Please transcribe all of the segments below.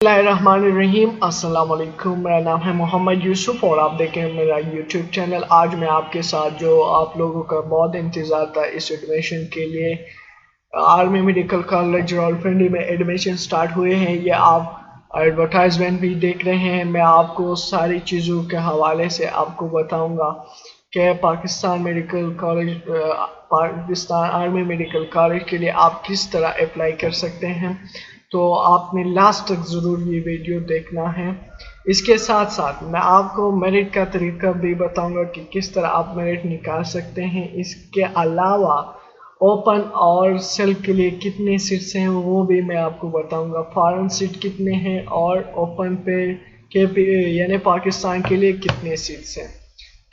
बिस्मिल्लाहिर्रहमानिर्रहीम। अस्सलाम वालेकुम। मेरा नाम है मोहम्मद यूसुफ और आप देखें मेरा यूट्यूब चैनल। आज मैं आपके साथ जो आप लोगों का बहुत इंतज़ार था इस एडमिशन के लिए, आर्मी मेडिकल कॉलेज रावलपिंडी में एडमिशन स्टार्ट हुए हैं। ये आप एडवर्टाइजमेंट भी देख रहे हैं। मैं आपको सारी चीज़ों के हवाले से आपको बताऊंगा कि Pakistan medical college Pakistan army medical college के लिए आप किस तरह अप्लाई कर सकते हैं। तो आपने लास्ट तक ज़रूर ये वीडियो देखना है। इसके साथ साथ मैं आपको मेरिट का तरीका भी बताऊंगा कि किस तरह आप मेरिट निकाल सकते हैं। इसके अलावा ओपन और सेल्फ के लिए कितने सीट्स हैं वो भी मैं आपको बताऊंगा। फॉरेन सीट कितने हैं और ओपन पे यानी पाकिस्तान के लिए कितने सीट्स हैं।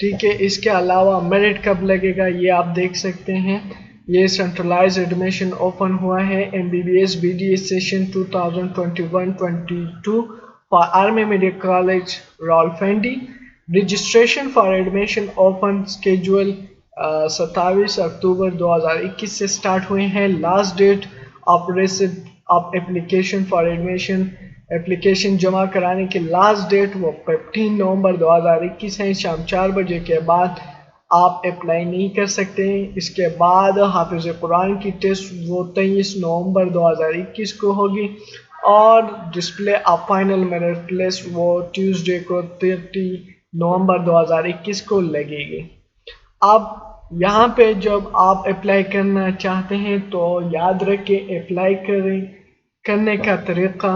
ठीक है, इसके अलावा मेरिट कब लगेगा ये आप देख सकते हैं। ये सेंट्रलाइज एडमिशन ओपन हुआ है MBBS BDS session 2021-22 for army medical college Rawalpindi. Registration for admission open schedule 27 October 2021 से स्टार्ट हुए हैं। Last date of application for admission application जमा कराने की लास्ट डेट वो 15 नवंबर 2021 है। शाम 4 बजे के बाद आप अप्लाई नहीं कर सकते। इसके बाद हाफिज कुरान की टेस्ट वो 23 नवंबर 2021 को होगी और display of final merit list वो ट्यूसडे को 30 नवंबर 2021 को लगेगी। अब यहाँ पे जब आप अप्लाई करना चाहते हैं तो याद रखें अप्लाई करने का तरीका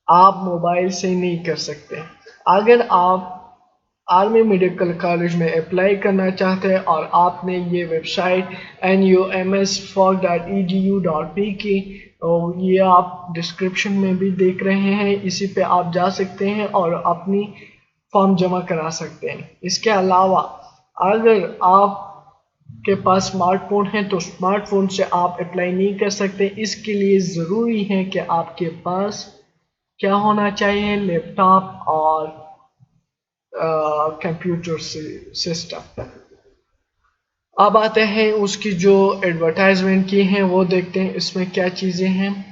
आप मोबाइल से नहीं कर सकते। अगर आप आर्मी मेडिकल कॉलेज में अप्लाई करना चाहते हैं और आपने ये वेबसाइट numsfoc.edu.p की ये आप डिस्क्रिप्शन में भी देख रहे हैं, इसी पे आप जा सकते हैं और अपनी फॉर्म जमा करा सकते हैं। इसके अलावा अगर आप के पास स्मार्टफोन है तो स्मार्टफोन से आप अप्लाई नहीं कर सकते। इसके लिए ज़रूरी है कि आपके पास क्या होना चाहिए, लैपटॉप और कंप्यूटर सिस्टम। अब आते हैं उसकी जो एडवर्टाइजमेंट की हैं वो देखते हैं इसमें क्या चीज़ें हैं।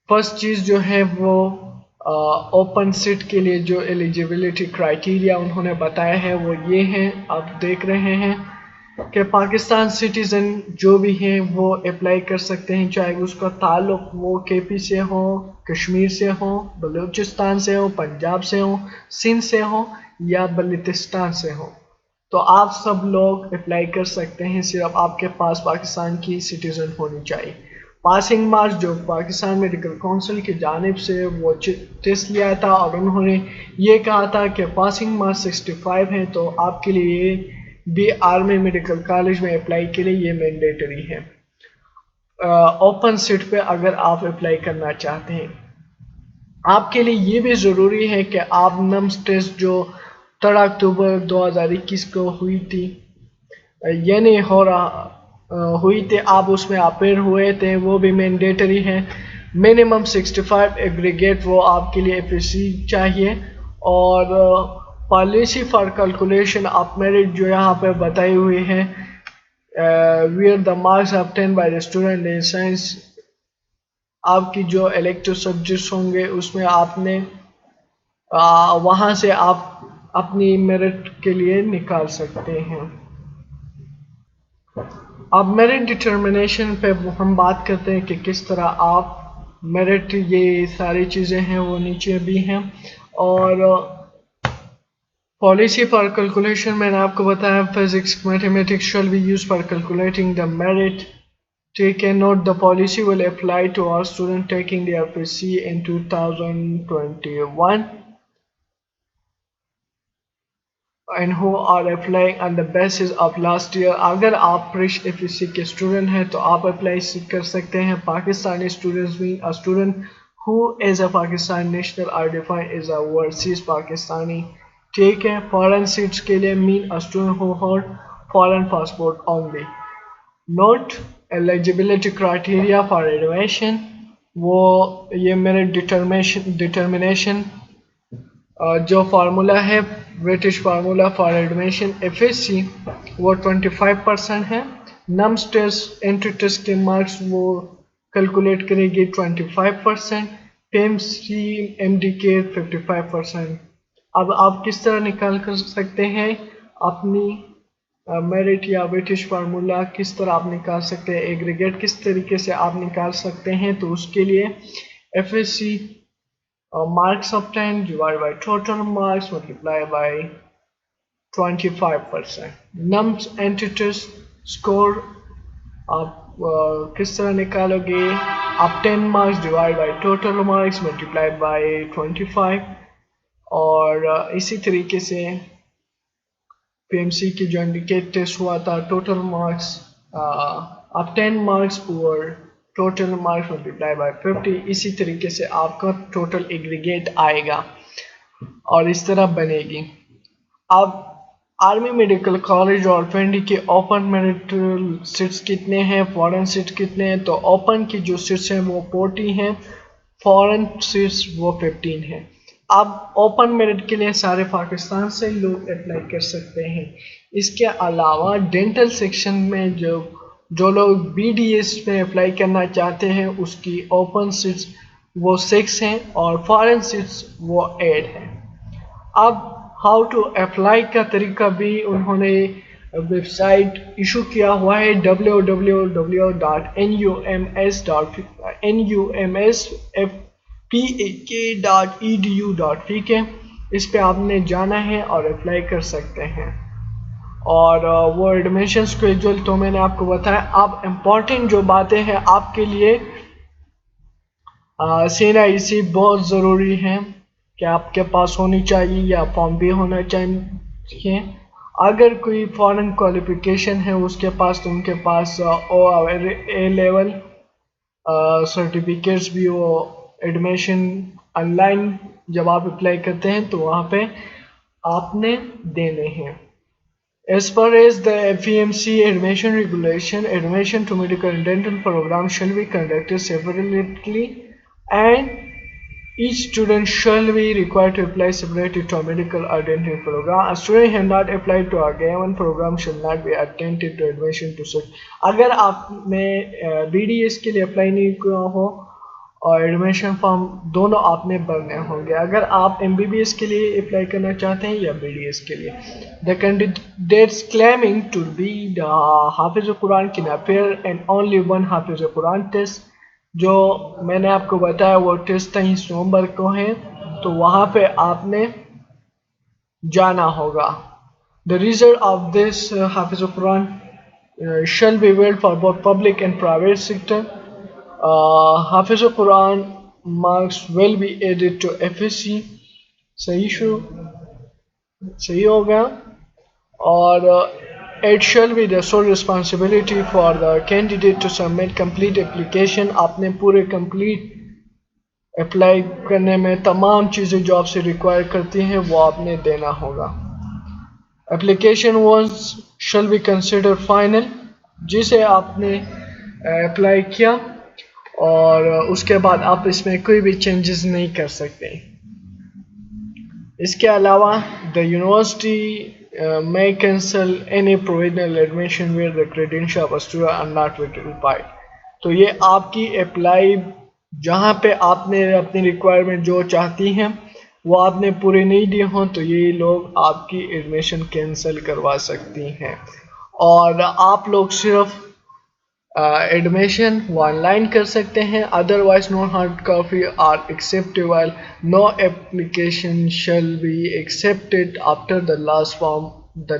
फर्स्ट चीज़ जो है वो ओपन सीट के लिए जो एलिजिबिलिटी क्राइटेरिया उन्होंने बताया है वो ये है, आप देख रहे हैं कि पाकिस्तान सिटीज़न जो भी हैं वो अप्लाई कर सकते हैं, चाहे उसका ताल्लुक वो KP से हो, कश्मीर से हो, बलूचिस्तान से हो, पंजाब से हो, सिंध से हो या बलूचिस्तान से हो। तो आप सब लोग अप्लाई कर सकते हैं, सिर्फ आपके पास पाकिस्तान की सिटीज़न होनी चाहिए। पासिंग मार्क्स जो पाकिस्तान मेडिकल काउंसिल की जानिब से वो टेस्ट लिया था और उन्होंने ये कहा था कि पासिंग मार्क्स 65 हैं, तो आपके लिए भी आर्मी मेडिकल कॉलेज में अप्लाई के लिए ये मैंडेटरी है। ओपन सीट पे अगर आप अप्लाई करना चाहते हैं, आपके लिए ये भी ज़रूरी है कि आप नम्स टेस्ट जो 3 अक्टूबर 2021 को हुई थी यानी हुई थी, आप उसमें अपेयर हुए थे, वो भी मैंडेटरी है। मिनिमम 65 एग्रीगेट वो आपके लिए FSC चाहिए और policy for calculation of merit जो यहाँ पे बताई हुई है, where the marks obtain by the student in science, आपकी जो इलेक्टिव सब्जेक्ट्स होंगे उसमें आपने वहाँ से आप अपनी मेरिट के लिए निकाल सकते हैं। अब मेरिट डिटर्मिनेशन पे हम बात करते हैं कि किस तरह आप मेरिट, ये सारी चीज़ें हैं वो नीचे भी हैं। और पॉलिसी फॉर कैलकुलेशन मैंने आपको बताया, physics mathematics shall be used for calculating the merit. ठीक है, note the policy will apply to our student taking the FSC in 2021 and who are applying on the basis of last year। अगर आप fresh FSC के student हैं तो आप apply कर सकते हैं। Pakistani students mean a student who is a Pakistan national are defined as a overseas Pakistani. ठीक है, फॉरेन सीट्स के लिए mean a student who hold foreign passport only। Note eligibility criteria for admission, वो ये मेरिट डिटर्मिनेशन जो formula है, British formula for admission FSC वो 25% है। नम्स टेस्ट एंट्री टेस्ट के मार्क्स वो कैलकुलेट करेगी 25%। PMC MDK 55%. अब आप किस तरह निकाल कर सकते हैं अपनी मेरिट या ब्रिटिश फार्मूला किस तरह आप निकाल सकते हैं, एग्रीगेट किस तरीके से आप निकाल सकते हैं? तो उसके लिए FSC marks obtained divided by total marks multiplied by 25%. nums entities score आप किस तरह निकालोगे? आप 10 marks divided by total marks multiplied by 25 और इसी तरीके से PMC की जो इंडिकेट टेस्ट हुआ था टोटल मार्क्स आप 10 मार्क्स और टोटल मार्क्स मल्टीप्लाई बाय 50, इसी तरीके से आपका टोटल एग्रीगेट आएगा और इस तरह बनेगी। अब आर्मी मेडिकल कॉलेज और रावलपिंडी के ओपन मेरिट सीट्स कितने हैं, फॉरेन सीट्स कितने हैं? तो ओपन की जो सीट्स हैं वो 40 हैं, फॉरेन सीट्स वो 15 हैं। अब ओपन मेरिट के लिए सारे पाकिस्तान से लोग अप्लाई कर सकते हैं। इसके अलावा डेंटल सेक्शन में जो लोग BDS में अप्लाई करना चाहते हैं उसकी ओपन सीट्स वो 6 हैं और फॉरेन सीट्स वो 8 हैं। अब हाउ टू अप्लाई का तरीका भी उन्होंने वेबसाइट इशू किया हुआ है www.nums.pak.edu.pk। इस पे आपने जाना है और अप्लाई कर सकते हैं और वो एडमिशन स्केड्यूल तो मैंने आपको बताया। अब इम्पोर्टेंट जो बातें हैं आपके लिए CNIC बहुत ज़रूरी है कि आपके पास होनी चाहिए या फॉर्म भी होना चाहिए। अगर कोई फॉरेन क्वालिफिकेशन है उसके पास तो उनके पास A लेवल सर्टिफिकेट्स भी वो एडमिशन ऑनलाइन जब आप अप्लाई करते हैं तो वहाँ पे आपने देने हैं। As far as the FEMC admission regulation, admission to medical and dental program shall be conducted separately and each student shall be required to apply separately to a medical or dental program. A student who not applied to a given program shall not be attended to admission to such. अगर आपने BDS के लिए apply नहीं किया हो और admission form दोनों आपने भरने होंगे। अगर आप MBBS के लिए अप्लाई करना चाहते हैं या BDS के लिए, the candidates claiming to be the Hafiz Quran can appear and only one Hafiz Quran test जो मैंने आपको बताया वो टेस्ट 23 नवंबर को है, तो वहाँ पे आपने जाना होगा। The result of this Hafiz Quran shall be valid for both public and private sector. Hafiz Quran marks will be added to FSC। सही होगा। और it shall be the sole responsibility for the candidate to submit complete application। आपने पूरे complete apply करने में तमाम चीज़ें जो आपसे रिक्वायर करती हैं वो आपने देना होगा। Application was shall be considered final, जिसे आपने अप्लाई किया और उसके बाद आप इसमें कोई भी चेंजेस नहीं कर सकते। इसके अलावा the university may cancel any provisional admission where the credentials of a student are not verified। तो ये आपकी अप्लाई जहाँ पे आपने अपनी रिक्वायरमेंट जो चाहती हैं वो आपने पूरे नहीं दिए हों तो ये लोग आपकी एडमिशन कैंसिल करवा सकती हैं और आप लोग सिर्फ एडमिशन वो ऑनलाइन कर सकते हैं। Otherwise no hard copy are acceptable, no application shall be accepted after the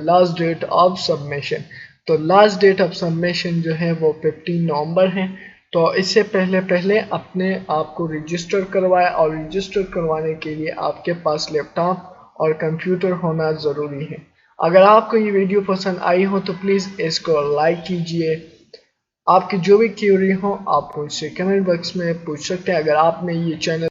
last date of submission. तो लास्ट डेट ऑफ सबमिशन जो है वो 15 नवंबर है, तो इससे पहले अपने आप को रजिस्टर करवाएं और रजिस्टर करवाने के लिए आपके पास लैपटॉप और कंप्यूटर होना ज़रूरी है। अगर आपको ये वीडियो पसंद आई हो तो प्लीज़ इसको लाइक कीजिए। आपकी जो भी क्यूरी हो आप मुझसे कमेंट बॉक्स में पूछ सकते हैं। अगर आपने ये चैनल